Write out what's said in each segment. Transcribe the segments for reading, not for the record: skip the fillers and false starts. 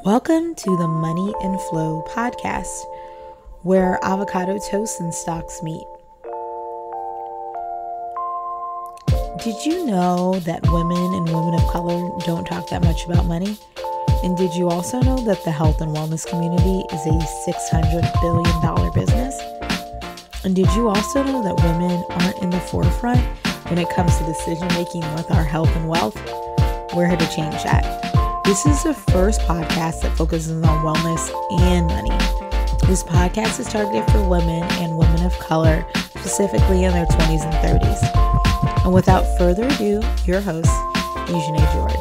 Welcome to the Money and Flow podcast, where avocado toast and stocks meet. Did you know that women and women of color don't talk that much about money? And did you also know that the health and wellness community is a $600 billion business? And did you also know that women aren't in the forefront when it comes to decision making with our health and wealth? We're here to change that. This is the first podcast that focuses on wellness and money. This podcast is targeted for women and women of color, specifically in their 20s and 30s. And without further ado, your host, Eugenie George.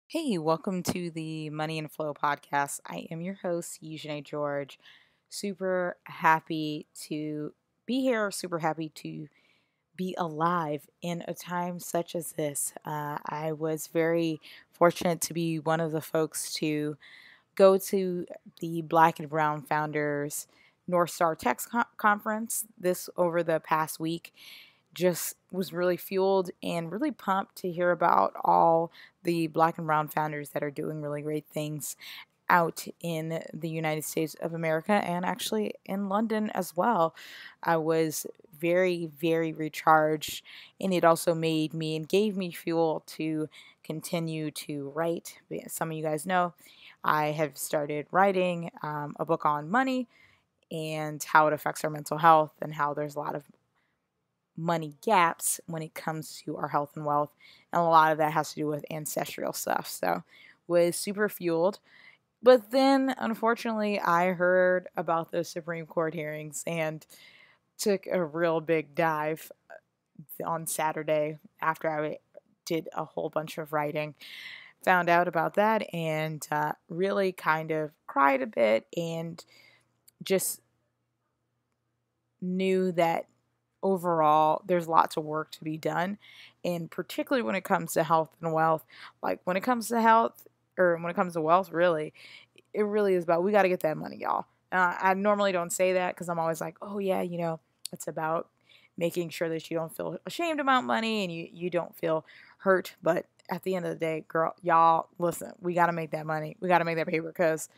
Hey, welcome to the Money and Flow podcast. I am your host, Eugenie George. Super happy to be here, super happy to be alive in a time such as this. I was very fortunate to be one of the folks to go to the Black and Brown Founders North Star Tech Conference this over the past week. Just was really fueled and really pumped to hear about all the Black and Brown founders that are doing really great things out in the United States of America and actually in London as well. I was very, very recharged, and it also made me and gave me fuel to continue to write. Some of you guys know I have started writing a book on money and how it affects our mental health and how there's a lot of money gaps when it comes to our health and wealth, and a lot of that has to do with ancestral stuff. So was super fueled. But then unfortunately I heard about the Supreme Court hearings and took a real big dive on Saturday after I did a whole bunch of writing. Found out about that and really kind of cried a bit and just knew that overall there's lots of work to be done, and particularly when it comes to health and wealth. Like when it comes to health, or when it comes to wealth, really it really is about, we got to get that money, y'all. I normally don't say that because I'm always like, oh yeah, it's about making sure that you don't feel ashamed about money and you don't feel hurt. But at the end of the day, y'all, listen, we got to make that money, we got to make that paper, because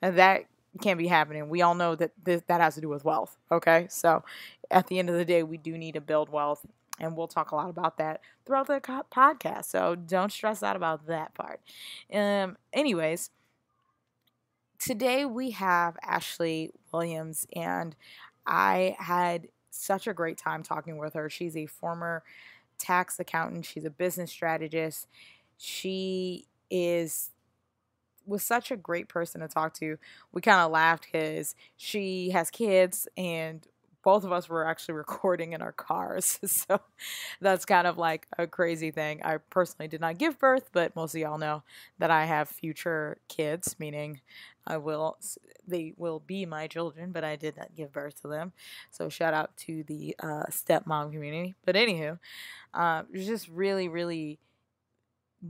that can't be happening. We all know that that has to do with wealth. Okay, so at the end of the day, we do need to build wealth, and we'll talk a lot about that throughout the podcast. So don't stress out about that part. Anyways, today we have Ashley Williams, and I had such a great time talking with her. She's a former tax accountant. She's a business strategist. She was such a great person to talk to. We kind of laughed because she has kids, and both of us were actually recording in our cars. So that's kind of like a crazy thing. I personally did not give birth, but most of y'all know that I have future kids, meaning they will be my children, but I did not give birth to them. So shout out to the stepmom community. But anywho, it was just really, really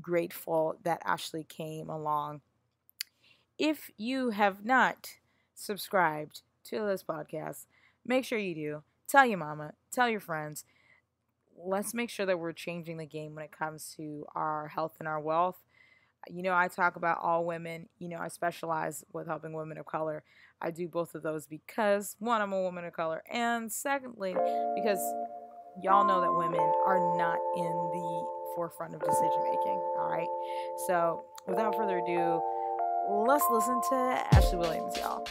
grateful that Ashley came along. If you have not subscribed to this podcast, make sure you do. Tell your mama, tell your friends. Let's make sure that we're changing the game when it comes to our health and our wealth. I talk about all women. I specialize with helping women of color. I do both of those because, one, I'm a woman of color, and secondly, because y'all know that women are not in the forefront of decision making. All right. So without further ado, let's listen to Ashley Williams, y'all.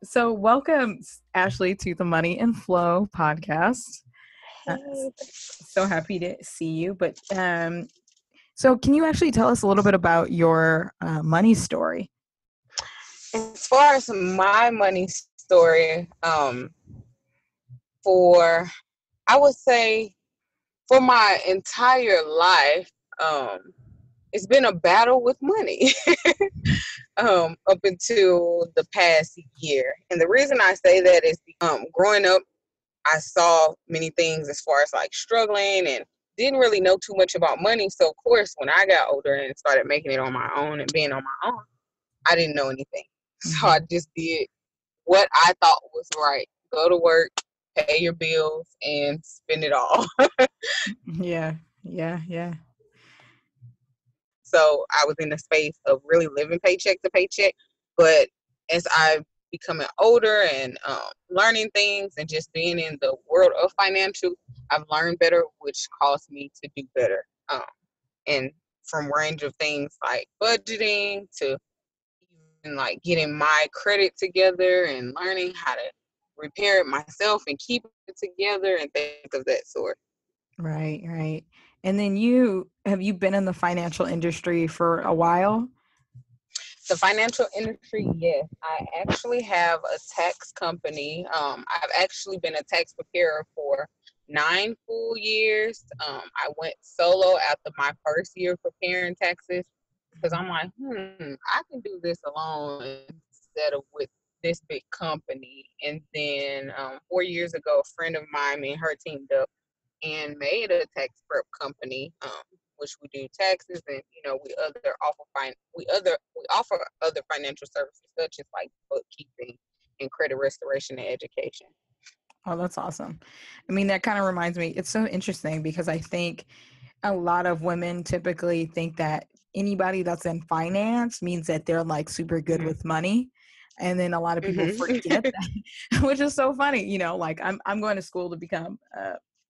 So welcome, Ashley, to the Money and Flow podcast. So happy to see you. But so can you actually tell us a little bit about your money story? As far as my money story, I would say for my entire life, it's been a battle with money. up until the past year. And the reason I say that is growing up, I saw many things as far as like struggling and didn't really know too much about money. So of course, when I got older and started making it on my own and being on my own, I didn't know anything. So I Mhm. just did what I thought was right. Go to work, pay your bills, and spend it all. Yeah. Yeah. Yeah. So I was in the space of really living paycheck to paycheck. But as I've becoming older and learning things and just being in the world of financial, I've learned better, which caused me to do better. And from range of things like budgeting to even like getting my credit together and learning how to repair it myself and keep it together and things of that sort. Right. Right. And then you have you been in the financial industry for a while? The financial industry, yes. I actually have a tax company. I've actually been a tax preparer for 9 full years. I went solo after my first year preparing taxes because I'm like, I can do this alone instead of with this big company. And then 4 years ago, a friend of mine, me and her teamed up and made a tax prep company, which we do taxes and we offer other financial services such as like bookkeeping and credit restoration and education. Oh, that's awesome. I mean, that kind of reminds me, it's so interesting because I think a lot of women typically think that anybody that's in finance means that they're like super good Mm-hmm. with money. And then a lot of people forget Mm-hmm. that, which is so funny. Like I'm going to school to become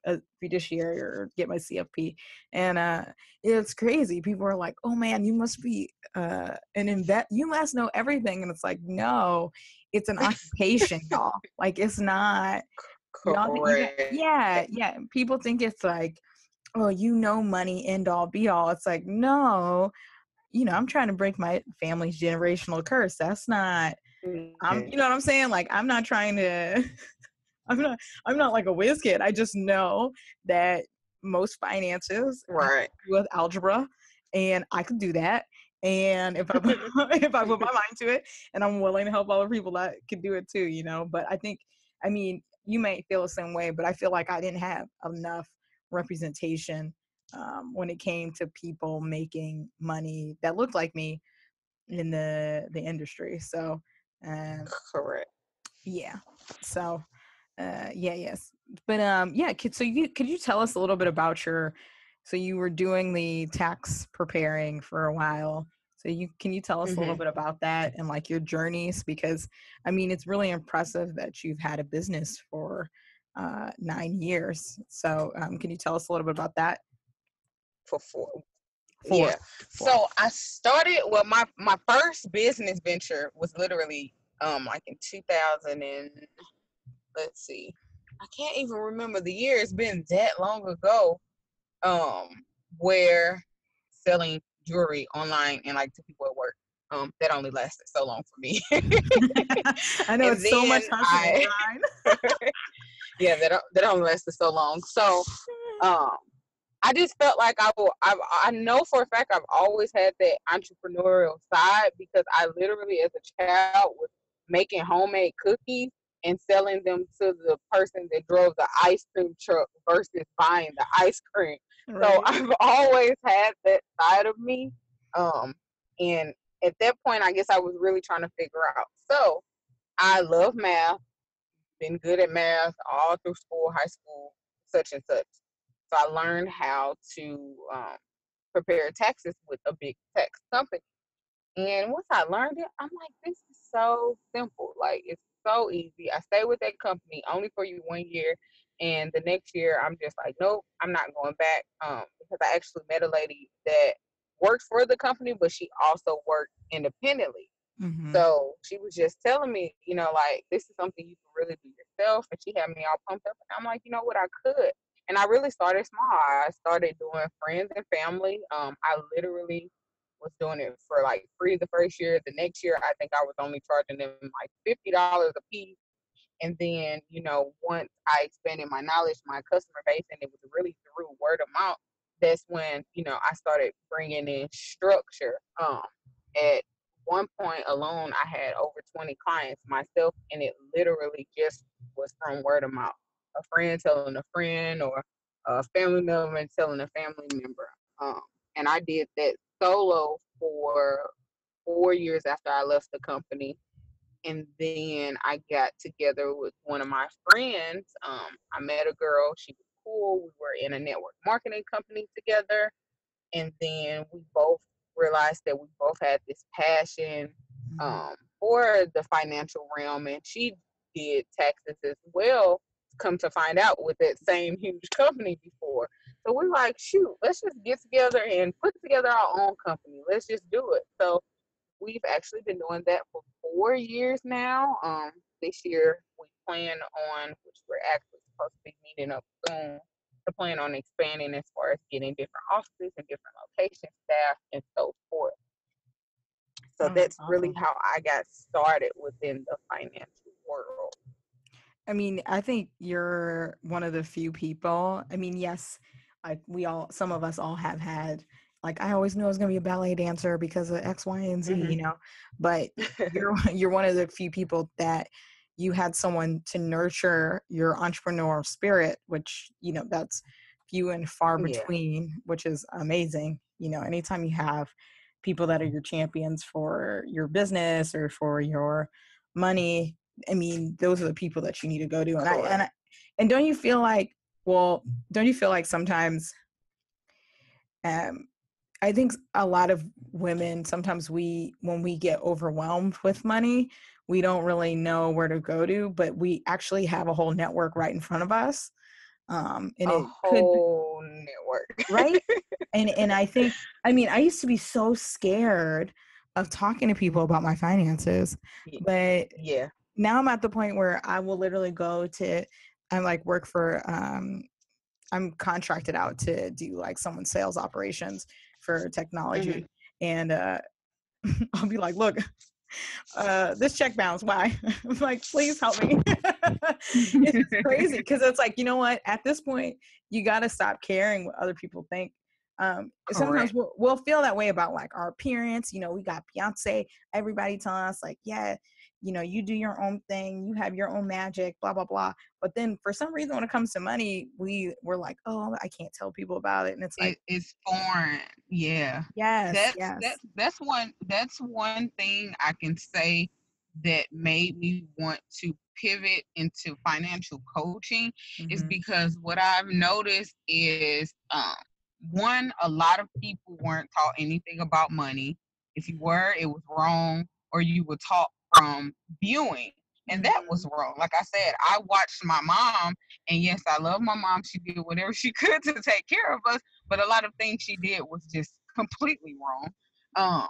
a fiduciary or get my CFP. And it's crazy. People are like, oh man, you must be you must know everything. And it's like, no, it's an occupation, y'all. Like it's not, y'all, you got, Correct. yeah, yeah. People think it's like, oh, money end all be all. It's like, no, I'm trying to break my family's generational curse. That's not, Mm-hmm. you know what I'm saying? Like, I'm not trying to, I'm not, I'm not like a whiz kid. I just know that most finances have Right. to do with algebra and I could do that. And if I, if I put my mind to it and I'm willing to help other people that could do it too, but I think, I mean, you may feel the same way, but I feel like I didn't have enough representation when it came to people making money that looked like me in the industry. So, um, Correct. yeah. So, yeah, yes. But yeah, could you tell us a little bit about so you were doing the tax preparing for a while. So you can you tell us a little Mm-hmm. bit about that and like your journeys because I mean it's really impressive that you've had a business for 9 years. So can you tell us a little bit about that? For four. Four. Yeah. Four. So I started. Well, my first business venture was literally like in 2000 and let's see, I can't even remember the year. It's been that long ago. Um, where selling jewelry online and like to people at work. That only lasted so long for me. I know And it's so much then hustle and yeah, that only lasted so long. So, grind. um, I just felt like I know for a fact I've always had that entrepreneurial side because I literally, as a child, was making homemade cookies and selling them to the person that drove the ice cream truck versus buying the ice cream. So Right. I've always had that side of me. Um, and at that point, I guess I was really trying to figure out. So I love math, been good at math all through school, high school, such and such. So I learned how to prepare taxes with a big tax company. And once I learned it, I'm like, this is so simple. Like, it's so easy. I stay with that company only for you 1 year. And the next year, I'm just like, nope, I'm not going back. Because I actually met a lady that worked for the company, but she also worked independently. Mm-hmm. So she was just telling me, like this is something you can really do yourself. And she had me all pumped up. And I'm like, you know what, I could. And I really started small. I started doing friends and family. I literally was doing it for like free the first year. The next year, I think I was only charging them like $50 a piece. And then, once I expanded my knowledge, my customer base, and it was really through word of mouth, that's when, I started bringing in structure. At one point alone, I had over 20 clients myself, and it literally just was from word of mouth. A friend telling a friend, or a family member telling a family member. Um, and I did that solo for 4 years after I left the company. And then I got together with one of my friends. I met a girl. She was cool. We were in a network marketing company together. And then we both realized that we both had this passion Mhm. for the financial realm. And she did taxes as well, come to find out, with that same huge company before. So we're like, shoot, let's just get together and put together our own company. Let's just do it. So we've actually been doing that for 4 years now. This year we plan on, which we're actually supposed to be meeting up soon, to plan on expanding as far as getting different offices and different locations, staff, and so forth. So Oh, that's that's really awesome. how I got started within the financial world. I mean, I think you're one of the few people. I mean, yes, like some of us all have had, like, I always knew I was going to be a ballet dancer because of X, Y, and Z, Hmm. but you're, you're one of the few people that you had someone to nurture your entrepreneurial spirit, which, that's few and far Yeah, between, which is amazing. Anytime you have people that are your champions for your business or for your money, I mean, those are the people that you need to go to. correct. And don't you feel like, well, don't you feel like sometimes, um, I think a lot of women, sometimes when we get overwhelmed with money, we don't really know where to go to, but we actually have a whole network right in front of us. And A it could, whole network. right? And I think, I mean, I used to be so scared of talking to people about my finances, Yeah, but yeah. now I'm at the point where I will literally go to, I like work for, I'm contracted out to do like someone's sales operations for Hmm. technology. And I'll be like, look, this check bounce. Why? I'm like, please help me. It's just crazy because it's like, you know what? At this point, you got to stop caring what other people think. Sometimes Correct. we'll feel that way about like our appearance. We got Beyonce, everybody telling us like, yeah, you do your own thing, you have your own magic, blah, blah, blah. But then for some reason, when it comes to money, we're like, oh, I can't tell people about it. And it's like, It's foreign. Yeah. yes, That's yes. that's that's one thing I can say that made me want to pivot into financial coaching, is Hmm. because what I've noticed is, one, a lot of people weren't taught anything about money. If you were, it was wrong, or you were taught from viewing. And that was Hmm. wrong. Like I said, I watched my mom, and yes, I love my mom. She did whatever she could to take care of us, but a lot of things she did was just completely wrong. Um,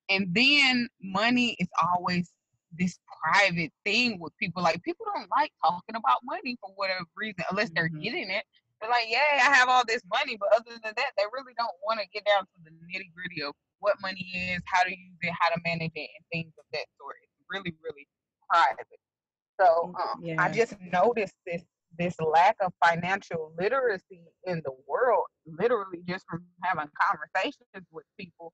and then money is always this private thing with people. Like, people don't like talking about money for whatever reason, unless they're Hmm. getting it. They're like, yeah, I have all this money, but other than that, they really don't want to get down to the nitty gritty of what money is, how to use it, how to manage it, and things of that sort. It's really, really private. So I Yeah. just noticed this lack of financial literacy in the world, literally just from having conversations with people.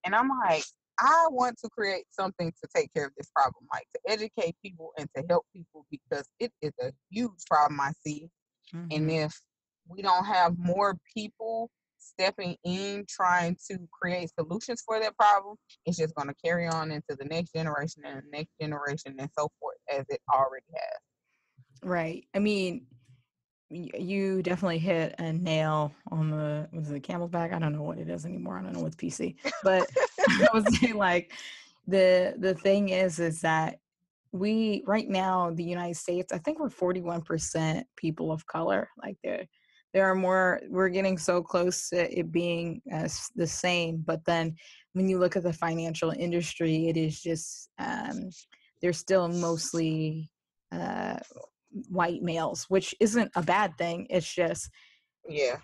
And I'm like, I want to create something to take care of this problem, like to educate people and to help people, because it is a huge problem I see. And Hmm. if we don't have more people stepping in trying to create solutions for that problem, it's just going to carry on into the next generation and the next generation and so forth, as it already has. Right. I mean, you definitely hit a nail on the, was it camel's back? I don't know what it is anymore. I don't know what's PC. But I would say like the thing is that we right now the United States, I think we're 41% people of color. Like there are more, we're getting so close to it being the same. But then when you look at the financial industry, it is just they're still mostly uh white males, which isn't a bad thing. It's just Yeah,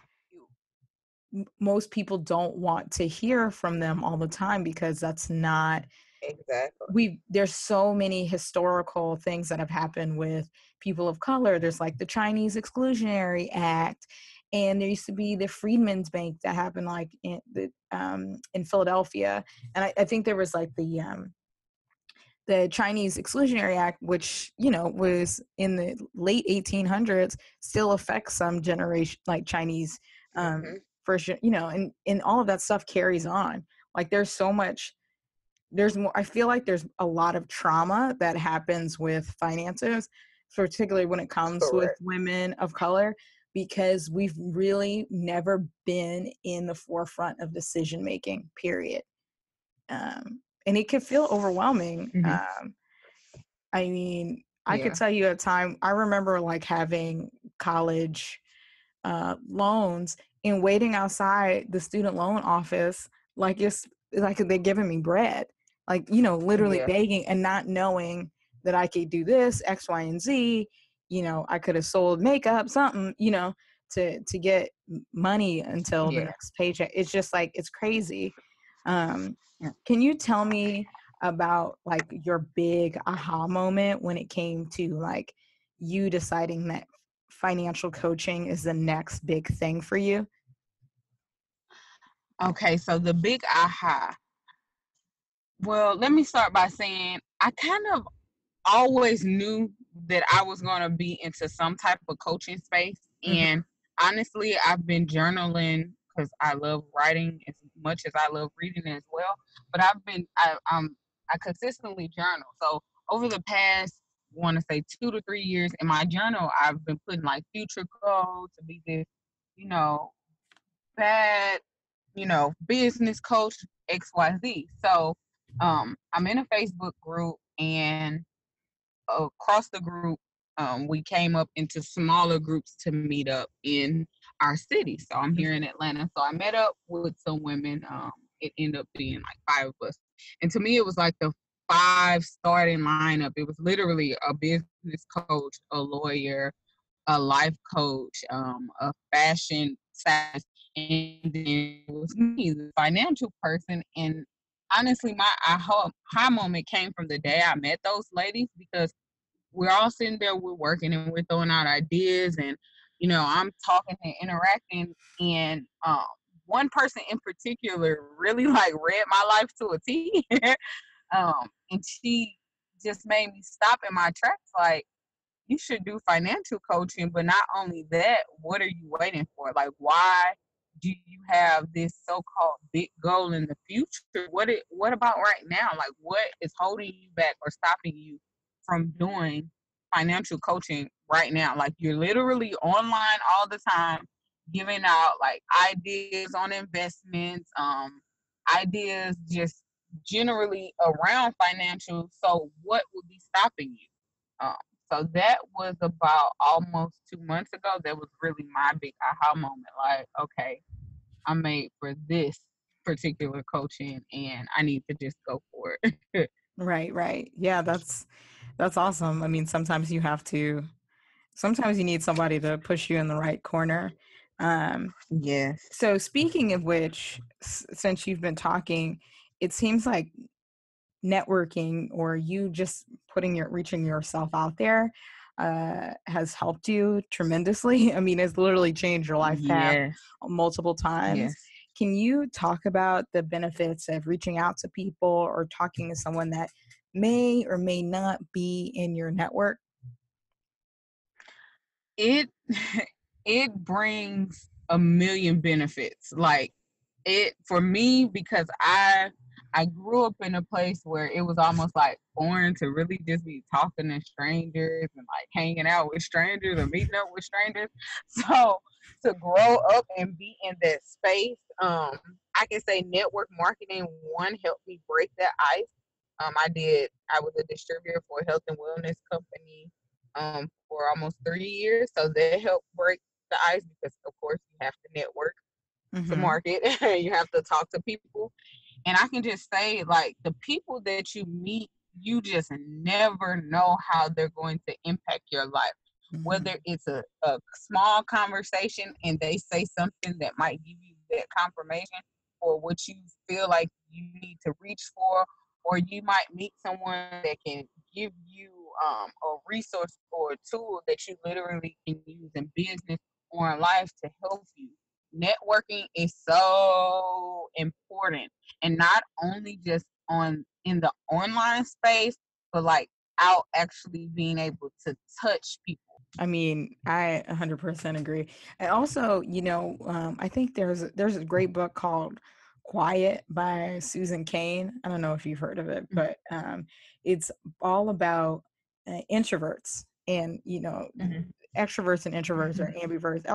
most people don't want to hear from them all the time because that's not, exactly. there's so many historical things that have happened with people of color. There's like the Chinese Exclusionary Act, and there used to be the Freedmen's Bank that happened like in Philadelphia, and I think there was like the Chinese Exclusionary Act, which was in the late 1800s, still affects some generation like Chinese Hmm. first, and all of that stuff carries on. Like there's so much there's more I feel like there's a lot of trauma that happens with finances, particularly when it comes with Correct. women of color, because we've really never been in the forefront of decision making, period. And it can feel overwhelming. Hmm. I mean, I could Yeah. tell you a time I remember like having college loans and waiting outside the student loan office like it's like they're giving me bread, like literally Yeah. begging and not knowing that I could do this X, Y, and Z. I could have sold makeup, something, to get money until the Yeah. next paycheck. It's just like it's crazy. Um, can you tell me about like your big aha moment when it came to like you deciding that financial coaching is the next big thing for you? Okay, so the big aha. Well, let me start by saying I kind of always knew that I was going to be into some type of coaching space. Mhm. And honestly, I've been journaling because I love writing as much as I love reading as well. But I consistently journal. So over the past, want to say 2 to 3 years in my journal, I've been putting like future goals to be this, you know, bad, business coach XYZ. So I'm in a Facebook group, and across the group, we came up into smaller groups to meet up in our city. So I'm here in Atlanta. So I met up with some women. It ended up being like five of us. And to me, it was like the five starting lineup. It was literally a business coach, a lawyer, a life coach, a fashion stylist, and then it was me, the financial person. And honestly, my aha moment came from the day I met those ladies, because we're all sitting there, we're working and we're throwing out ideas, and I'm talking and interacting, and one person in particular really like read my life to a T. And she just made me stop in my tracks, like, you should do financial coaching, but not only that, what are you waiting for? Like, why do you have this so-called big goal in the future? What about right now? Like, what is holding you back or stopping you from doing financial coaching right now? Like, you're literally online all the time, giving out like ideas on investments, ideas just generally around financial. So what would be stopping you? Um, so that was about almost 2 months ago. That was really my big aha moment. Like, okay, I'm made for this particular coaching, and I need to just go for it. Right, right. Yeah, that's awesome. I mean, sometimes you need somebody to push you in the right corner. Um, Yes. so speaking of which, since you've been talking, it seems like networking or you just reaching yourself out there has helped you tremendously. I mean, it's literally changed your life path Yes. multiple times. Yes. Can you talk about the benefits of reaching out to people or talking to someone that may or may not be in your network? It it brings a million benefits. Like, it for me, because I grew up in a place where it was almost like foreign to really just be talking to strangers and like hanging out with strangers or meeting up with strangers. So to grow up and be in that space, I can say network marketing one helped me break that ice. I was a distributor for a health and wellness company for almost 3 years. So that helped break the ice, because of course you have to network to Mm-hmm. market. You have to talk to people. And I can just say, like, the people that you meet, you just never know how they're going to impact your life. Mm-hmm. Whether it's a small conversation and they say something that might give you that confirmation for what you feel like you need to reach for, or you might meet someone that can give you a resource or a tool that you literally can use in business on life to help you. Networking is so important, and not only just on in the online space, but like out actually being able to touch people. I mean, I 100% agree. And also, I think there's a great book called Quiet by Susan Cain. I don't know if you've heard of it, but it's all about introverts and Mm-hmm. extroverts and introverts or ambiverts.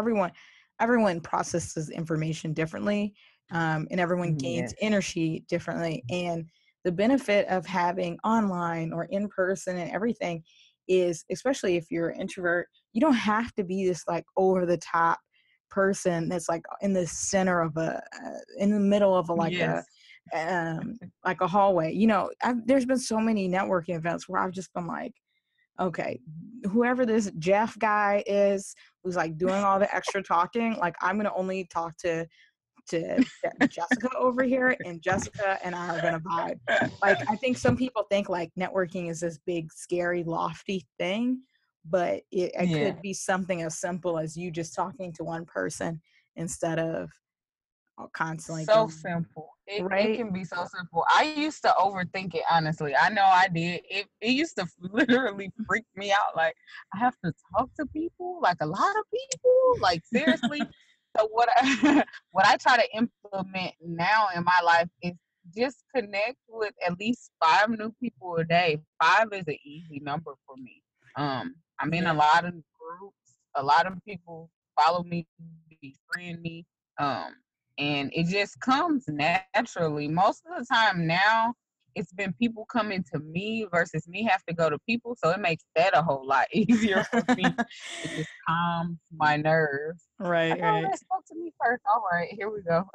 Everyone processes information differently, and everyone gains Yes. energy differently. And the benefit of having online or in person and everything is, especially if you're an introvert, you don't have to be this like over the top person that's like in the center of in the middle of Yes. like a hallway. There's been so many networking events where I've just been like, okay, whoever this Jeff guy is who's like doing all the extra talking, like I'm gonna only talk to Jessica over here, and Jessica and I are gonna vibe. Like I think some people think like networking is this big, scary, lofty thing, but it Yeah. could be something as simple as you just talking to one person instead of constantly So going simple. It right. can be so simple. I used to overthink it, honestly. I know I did. It used to literally freak me out. Like I have to talk to people, like a lot of people. Like seriously. So what I what I try to implement now in my life is just connect with at least 5 new people a day. 5 is an easy number for me. I'm in a Yeah. lot of groups. A lot of people follow me, befriend me. Um, and it just comes naturally. Most of the time now, it's been people coming to me versus me have to go to people, so it makes that a whole lot easier for me. It just calms my nerves. Like, Right, oh, right. they spoke to me first. All right, here we go.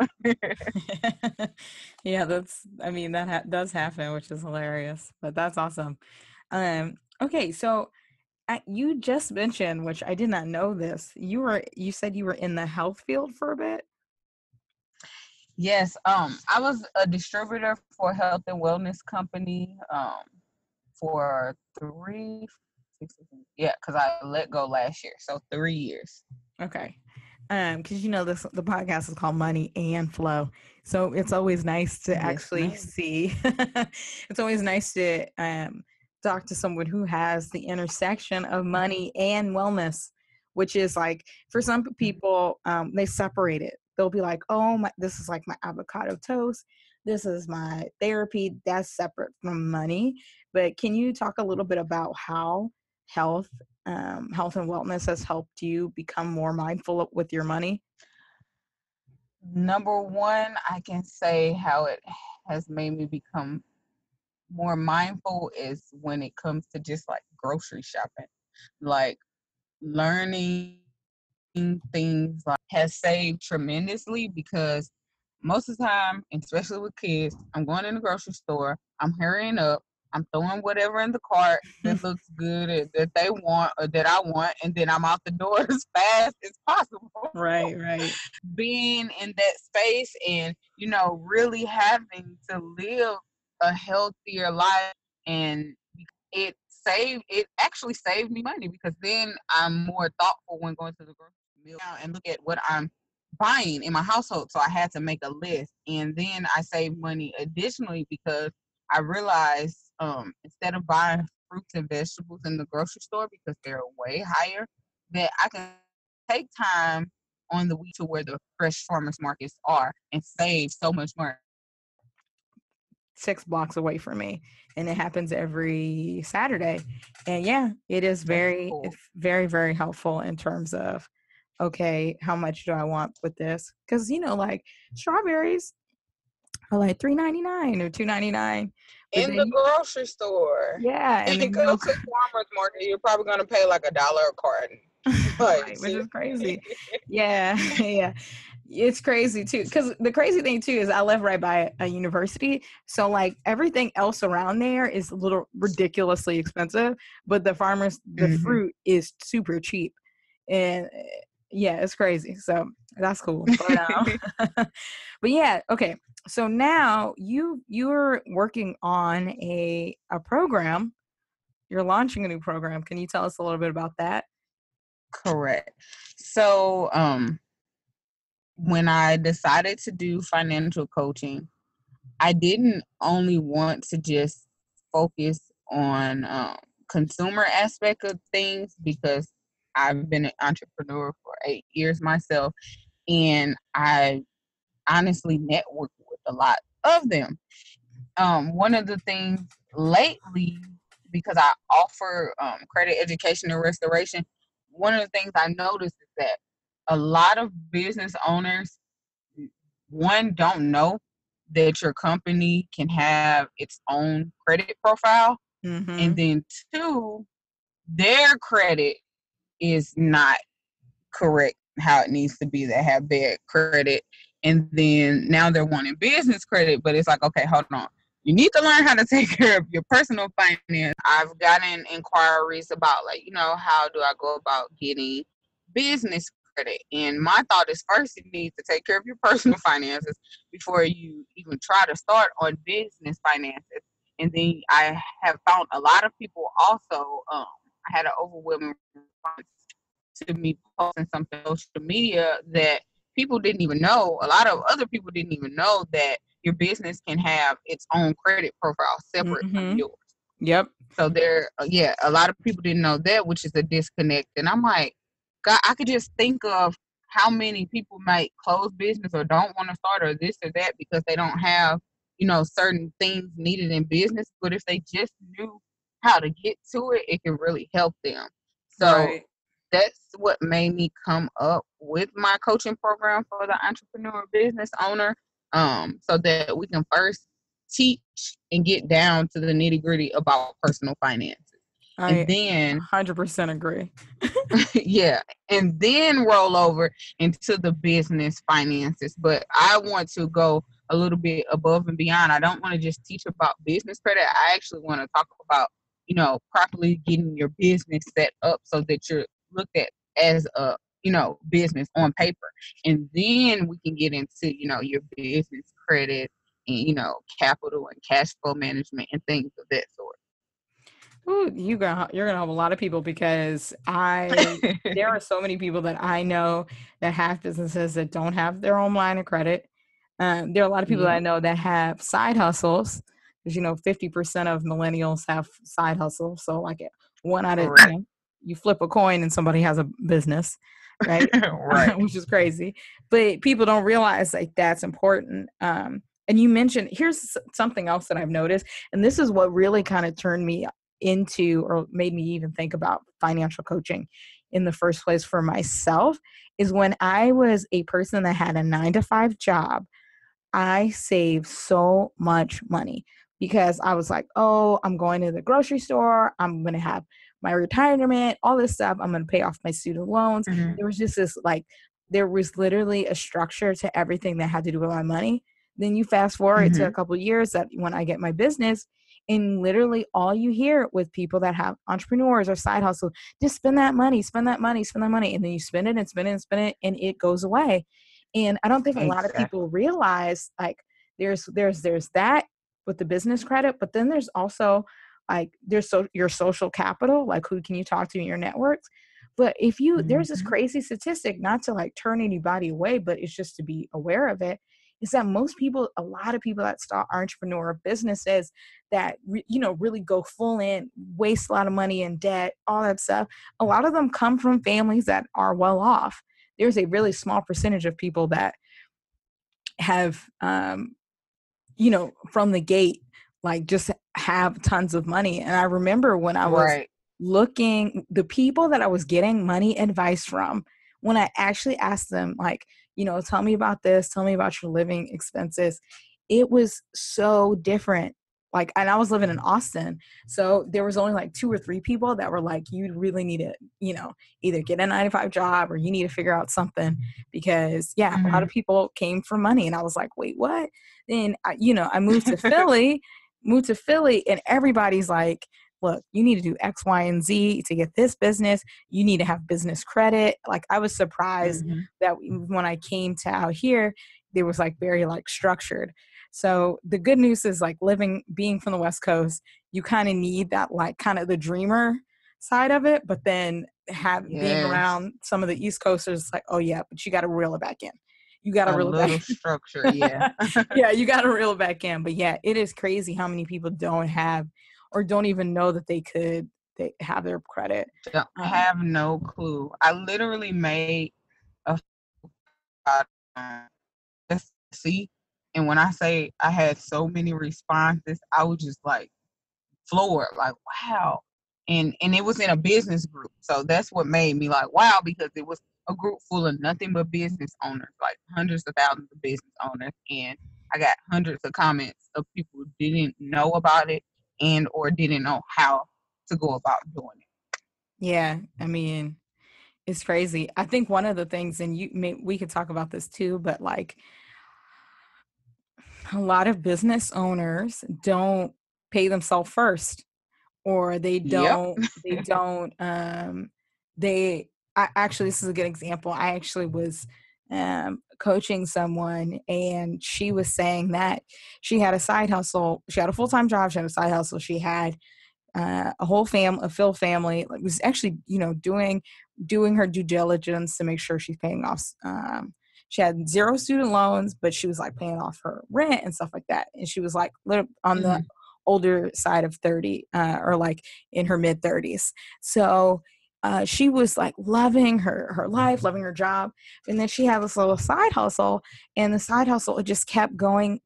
Yeah, I mean, that does happen, which is hilarious, but that's awesome. Okay, so you just mentioned, which I did not know this, you said you were in the health field for a bit? Yes, I was a distributor for a health and wellness company for three, yeah, because I let go last year, so 3 years. Okay. Because the podcast is called Money and Flow. So it's always nice to Yes, actually ma'am. see it's always nice to talk to someone who has the intersection of money and wellness, which is like for some people, they separate it. They'll be like, oh my, this is like my avocado toast. This is my therapy. That's separate from money. But can you talk a little bit about how health health and wellness has helped you become more mindful with your money? Number one, I can say how it has made me become more mindful is when it comes to just like grocery shopping. Like learning things like has saved tremendously because most of the time, especially with kids, I'm going in the grocery store, I'm hurrying up, I'm throwing whatever in the cart that looks good or that they want or that I want, and then I'm out the door as fast as possible. Right, right. Being in that space and really having to live a healthier life, and it actually saved me money because then I'm more thoughtful when going to the grocery store and look at what I'm buying in my household. So I had to make a list, and then I save money additionally because I realized instead of buying fruits and vegetables in the grocery store because they're way higher, that I can take time on the week to where the fresh farmers markets are and save so much money. 6 blocks away from me, and it happens every Saturday. And yeah, it is That's very, cool. very, very helpful in terms of, okay, how much do I want with this? Because like strawberries are like 3.99 or 2.99, but In then the grocery store. yeah, and If you then go to farmers market, you're probably gonna pay like $1 a carton. Like right, which is seriously. crazy. Yeah, yeah. It's crazy too. Because the crazy thing too is I live right by a university. So like everything else around there is a little ridiculously expensive, but the Hmm. fruit is super cheap. And yeah, it's crazy. So that's cool. But yeah, okay. So now you're working on a program. You're launching a new program. Can you tell us a little bit about that? Correct. So, when I decided to do financial coaching, I didn't only want to just focus on consumer aspect of things because I've been an entrepreneur for 8 years myself, and I honestly network with a lot of them. One of the things lately, because I offer credit education and restoration, one of the things I noticed is that a lot of business owners, one, don't know that your company can have its own credit profile, and Mhm. then two, their credit is not correct how it needs to be. They have bad credit, and then now they're wanting business credit, but it's like, okay, hold on, you need to learn how to take care of your personal finance. I've gotten inquiries about, like, how do I go about getting business credit, and my thought is, first you need to take care of your personal finances before you even try to start on business finances. And then I have found a lot of people also, I had an overwhelming response to me posting something on social media that people didn't even know. A lot of other people didn't even know that your business can have its own credit profile separate from Mhm. yours. Yep. So there, yeah, a lot of people didn't know that, which is a disconnect. And I'm like, God, I could just think of how many people might close business or don't want to start or this or that because they don't have, certain things needed in business. But if they just knew how to get to it, it can really help them. So Right. that's what made me come up with my coaching program for the entrepreneur business owner, so that we can first teach and get down to the nitty gritty about personal finances. And I then 100% agree. yeah, and then roll over into the business finances. But I want to go a little bit above and beyond. I don't want to just teach about business credit. I actually want to talk about, properly getting your business set up so that you're looked at as a, business on paper. And then we can get into, your business credit and, capital and cash flow management and things of that sort. Ooh, you're gonna help a lot of people because I there are so many people that I know that have businesses that don't have their own line of credit. There are a lot of people that I Yeah, know that have side hustles because 50% of millennials have side hustles. So like one out of correct. you flip a coin and somebody has a business, right? Right. Which is crazy, but people don't realize like that's important. And you mentioned here's something else that I've noticed, and this is what really kind of turned me into or made me even think about financial coaching in the first place for myself is when I was a person that had a 9 to 5 job. I saved so much money because I was like, oh, I'm going to the grocery store. I'm going to have my retirement, all this stuff. I'm going to pay off my student loans. Mhm. There was just this like, there was literally a structure to everything that had to do with my money. Then you fast forward to a Mhm. couple of years that when I get my business, and literally all you hear with people that have entrepreneurs or side hustle, just spend that money, spend that money, spend that money. And then you spend it and spend it and spend it, and it goes away. And I don't think a lot of Exactly. people realize like there's that with the business credit, but then there's also like there's your social capital, like who can you talk to in your networks. But if you there's this Mhm. crazy statistic, not to like turn anybody away, but it's just to be aware of it, is that most people, a lot of people that start entrepreneur businesses that really go full in, waste a lot of money in debt, all that stuff. A lot of them come from families that are well off. There's a really small percentage of people that have from the gate, like just have tons of money. And I remember when I was Right. looking, the people that I was getting money advice from, when I actually asked them, like, tell me about this, tell me about your living expenses, it was so different. Like, and I was living in Austin. So there was only like 2 or 3 people that were like, you really need to, either get a 9 to 5 job or you need to figure out something because, yeah, a lot of Mhm. people came for money. And I was like, wait, what? Then I moved to Philly, and everybody's like, look, you need to do X, Y, and Z to get this business. You need to have business credit. Like I was surprised Mhm. that when I came to out here, there was like very like structured. So the good news is like being from the West Coast, you kind of need that like kind of the dreamer side of it, but then being Yes. around some of the East Coasters, it's like, oh yeah, but you got to reel it back in. You got to A reel it back. little structure, yeah. Yeah, you got to reel it back in. But yeah, it is crazy how many people don't have or don't even know that they have their credit. Don't Um, have no clue. I literally made a just see, and when I say I had so many responses, I was just like floored, like wow. And it was in a business group, so that's what made me like wow, because it was a group full of nothing but business owners, like hundreds of thousands of business owners, and I got hundreds of comments of people who didn't know about it and or didn't know how to go about doing it. yeah, I mean, it's crazy. I think one of the things, and we could talk about this too, but like a lot of business owners don't pay themselves first, or Yep. they I actually, this is a good example. I actually was coaching someone, and she was saying that she had a side hustle. She had a full-time job, she had a side hustle, she had a whole family, a full family, like was actually, doing her due diligence to make sure she's paying off. She had zero student loans, but she was like paying off her rent and stuff like that. And she was like on the Hmm. older side of 30, or like in her mid 30s. So she was like loving her life, loving her job. And then she had this little side hustle, and the side hustle, it just kept going.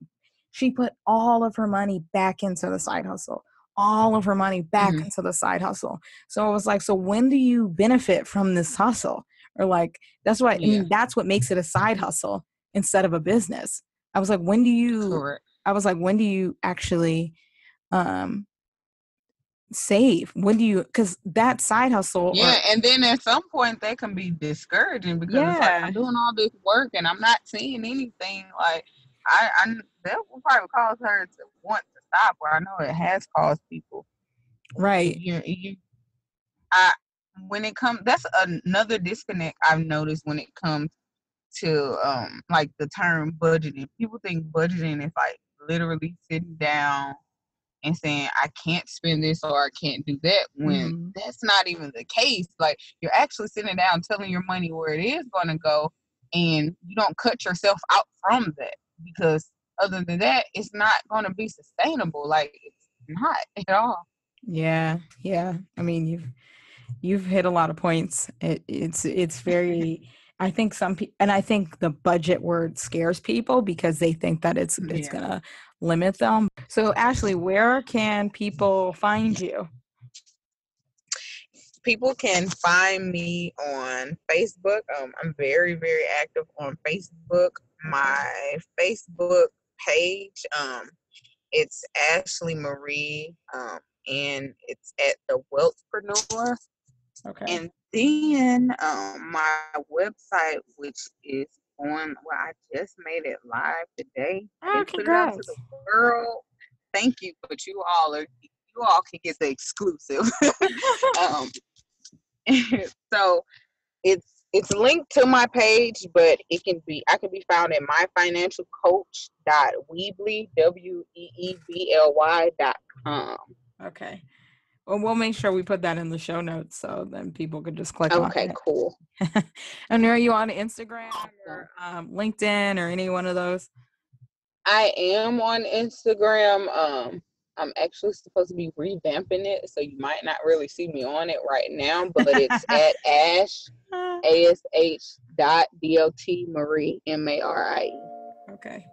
She put all of her money back into the side hustle, all of her money back Hmm. into the side hustle. So I was like, so when do you benefit from this hustle? Or like, that's what I Yeah. mean, that's what makes it a side hustle instead of a business. I was like, Correct. when do you actually um save? When do you, because that side hustle, Yeah, or and then at some point that can be discouraging because it's like yeah, I'm doing all this work and I'm not seeing anything. Like I that will probably cause her to want to stop. Or I know it has caused people. right. I when it comes, that's another disconnect I've noticed when it comes to like the term budgeting. People think budgeting is like literally sitting down and saying I can't spend this or I can't do that, when Hmm. that's not even the case. Like you're actually sitting down telling your money where it is going to go, and you don't cut yourself out from that, because other than that it's not going to be sustainable. Like it's not at all. Yeah, yeah. I mean, you've hit a lot of points. It's very. I think some people, and I think the budget word scares people because they think that it's Yeah. gonna limit them. So, Ashley, where can people find you? People can find me on Facebook. I'm very, very active on Facebook. Okay. My Facebook page, it's Ashley Marie, and it's at the Wealthpreneur. Okay. And then my website, which is on, well, I just made it live today. I Oh, didn't put it out to the congrats. world. Thank you, but you all can get the exclusive. um, so it's linked to my page, but I can be found at myfinancialcoach.weebly, weebly.com. Okay. Well, we'll make sure we put that in the show notes so then people could just click on Okay, it. cool. And are you on Instagram Awesome. or LinkedIn or any one of those? I am on Instagram. I'm actually supposed to be revamping it, so you might not really see me on it right now, but it's at ash dot dlt marie marie. Okay.